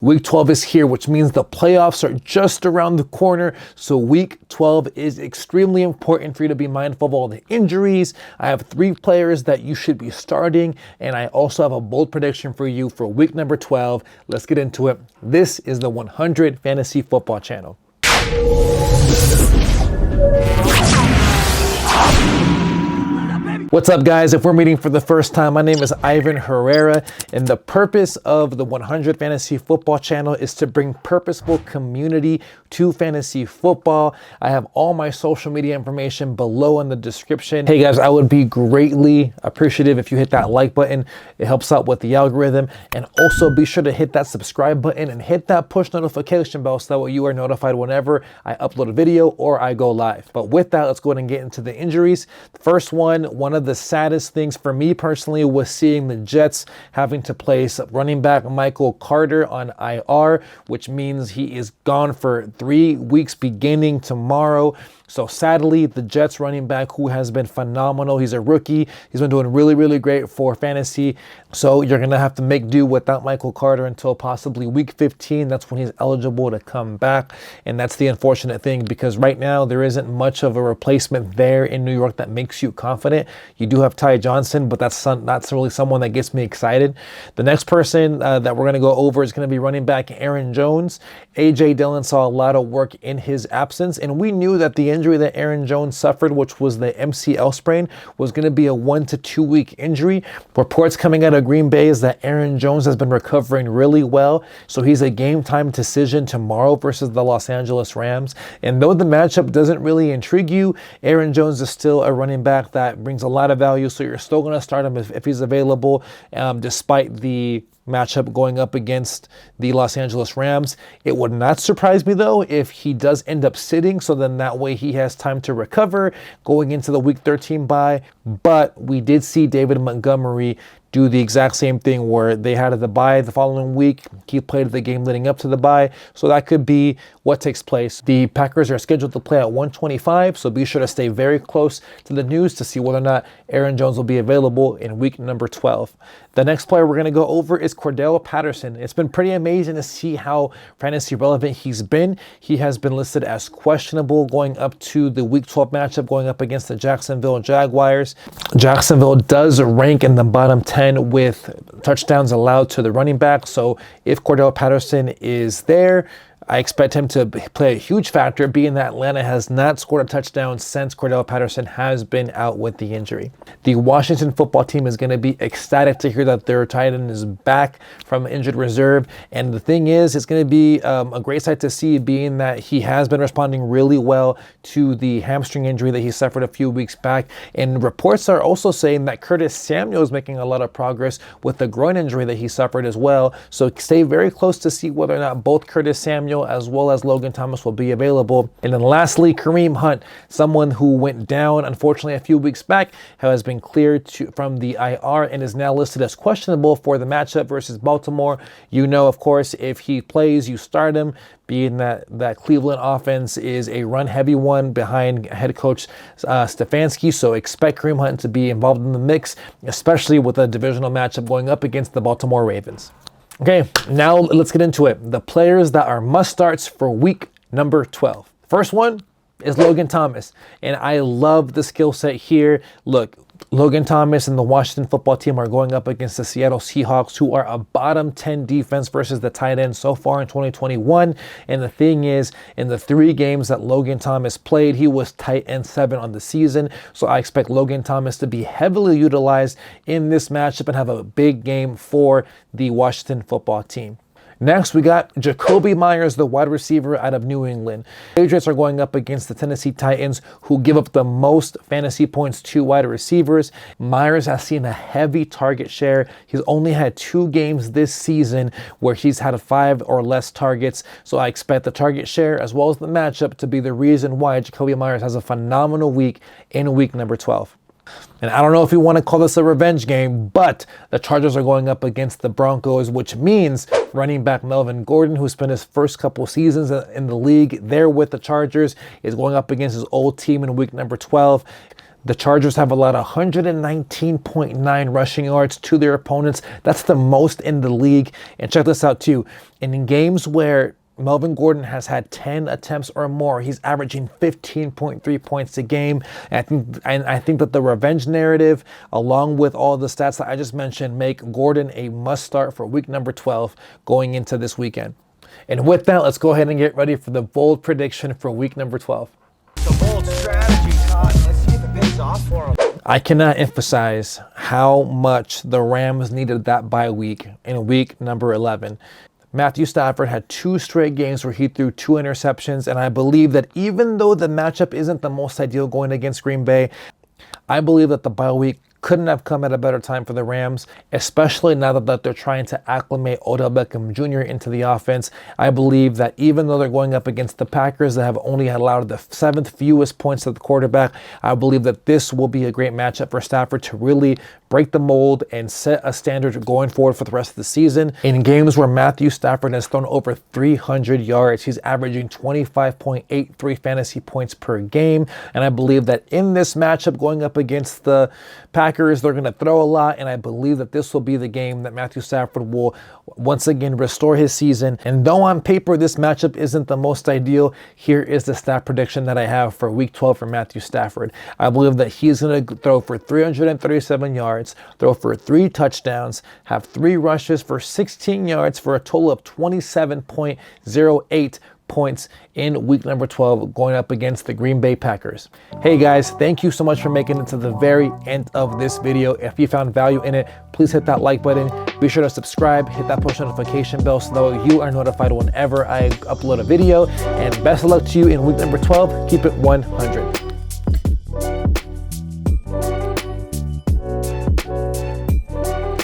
Week 12 is here, which means the playoffs are just around the corner. So week 12 is extremely important for you to be mindful of all the injuries. I have 3 players that you should be starting, and I also have a bold prediction for you for week number 12. Let's get into it. This is the 100 Fantasy Football Channel. What's up, guys? If we're meeting for the first time, my name is Ivan Herrera, and the purpose of the 100 Fantasy Football Channel is to bring purposeful community to fantasy football. I have all my social media information below in the description. Hey guys, I would be greatly appreciative if you hit that like button. It helps out with the algorithm. And also be sure to hit that subscribe button and hit that push notification bell so that way you are notified whenever I upload a video or I go live. But with that, let's go ahead and get into the injuries. The first one of the saddest things for me personally was seeing the Jets having to place running back Michael Carter on IR, which means he is gone for 3 weeks beginning tomorrow. So sadly, the Jets running back, who has been phenomenal, he's a rookie, he's been doing really great for fantasy. So you're going to have to make do without Michael Carter until possibly week 15. That's when he's eligible to come back. And that's the unfortunate thing, because right now there isn't much of a replacement there in New York that makes you confident. You do have Ty Johnson, but that's not really someone that gets me excited. The next person that we're going to go over is going to be running back Aaron Jones. A.J. Dillon saw a lot of work in his absence, and we knew that the injury that Aaron Jones suffered, which was the MCL sprain, was going to be a 1 to 2 week injury. Reports coming out of Green Bay is that Aaron Jones has been recovering really well, so he's a game time decision tomorrow versus the Los Angeles Rams. And though the matchup doesn't really intrigue you, Aaron Jones is still a running back that brings a lot of value, so you're still going to start him if he's available, despite the matchup going up against the Los Angeles Rams. It would not surprise me though if he does end up sitting, so then that way he has time to recover going into the week 13 bye. But we did see David Montgomery do the exact same thing where they had the bye the following week. He played the game leading up to the bye, so that could be what takes place. The Packers are scheduled to play at 125, so be sure to stay very close to the news to see whether or not Aaron Jones will be available in week number 12. The next player we're going to go over is Cordell Patterson. It's been pretty amazing to see how fantasy relevant he's been. He has been listed as questionable going up to the week 12 matchup going up against the Jacksonville Jaguars. Jacksonville does rank in the bottom 10 with touchdowns allowed to the running back. So if Cordell Patterson is there, I expect him to play a huge factor, being that Atlanta has not scored a touchdown since Cordell Patterson has been out with the injury. The Washington football team is going to be ecstatic to hear that their tight end is back from injured reserve. And the thing is, it's going to be a great sight to see, being that he has been responding really well to the hamstring injury that he suffered a few weeks back. And reports are also saying that Curtis Samuel is making a lot of progress with the groin injury that he suffered as well. So stay very close to see whether or not both Curtis Samuel as well as Logan Thomas will be available. And then lastly, Kareem Hunt, someone who went down unfortunately a few weeks back, has been cleared from the IR and is now listed as questionable for the matchup versus Baltimore. You know, of course, if he plays, you start him, being that Cleveland offense is a run-heavy one behind head coach Stefanski. So expect Kareem Hunt to be involved in the mix, especially with a divisional matchup going up against the Baltimore Ravens. Okay, now let's get into it. The players that are must-starts for week number 12. First one is Logan Thomas, and I love the skill set here. Look, Logan Thomas and the Washington football team are going up against the Seattle Seahawks, who are a bottom 10 defense versus the tight end so far in 2021. And the thing is, in the 3 games that Logan Thomas played, he was tight end 7 on the season. So I expect Logan Thomas to be heavily utilized in this matchup and have a big game for the Washington football team. Next, we got Jakobi Meyers, the wide receiver out of New England. Patriots are going up against the Tennessee Titans, who give up the most fantasy points to wide receivers. Meyers has seen a heavy target share. He's only had 2 games this season where he's had 5 or less targets. So I expect the target share as well as the matchup to be the reason why Jakobi Meyers has a phenomenal week in week number 12. And I don't know if you want to call this a revenge game, but the Chargers are going up against the Broncos, which means running back Melvin Gordon, who spent his first couple seasons in the league there with the Chargers, is going up against his old team in week number 12. The Chargers have allowed 119.9 rushing yards to their opponents. That's the most in the league. And check this out too. In games where Melvin Gordon has had 10 attempts or more, he's averaging 15.3 points a game. And I think that the revenge narrative, along with all the stats that I just mentioned, make Gordon a must start for week number 12 going into this weekend. And with that, let's go ahead and get ready for the bold prediction for week number 12. It's a bold strategy, Todd. Let's see if it pays off for them. I cannot emphasize how much the Rams needed that bye week in week number 11. Matthew Stafford had 2 straight games where he threw 2 interceptions, and I believe that even though the matchup isn't the most ideal going against Green Bay, I believe that the bye week couldn't have come at a better time for the Rams, especially now that they're trying to acclimate Odell Beckham Jr. into the offense. I believe that even though they're going up against the Packers that have only allowed the 7th fewest points to the quarterback, I believe that this will be a great matchup for Stafford to really break the mold and set a standard going forward for the rest of the season. In games where Matthew Stafford has thrown over 300 yards, he's averaging 25.83 fantasy points per game. And I believe that in this matchup going up against the Packers, they're going to throw a lot, and I believe that this will be the game that Matthew Stafford will once again restore his season. And though on paper this matchup isn't the most ideal, here is the stat prediction that I have for week 12 for Matthew Stafford. I believe that he's going to throw for 337 yards, throw for 3 touchdowns, have 3 rushes for 16 yards for a total of 27.08 points in week number 12 going up against the Green Bay Packers. Hey guys, thank you so much for making it to the very end of this video. If you found value in it, please hit that like button. Be sure to subscribe, hit that push notification bell so that you are notified whenever I upload a video. And best of luck to you in week number 12. Keep it 100.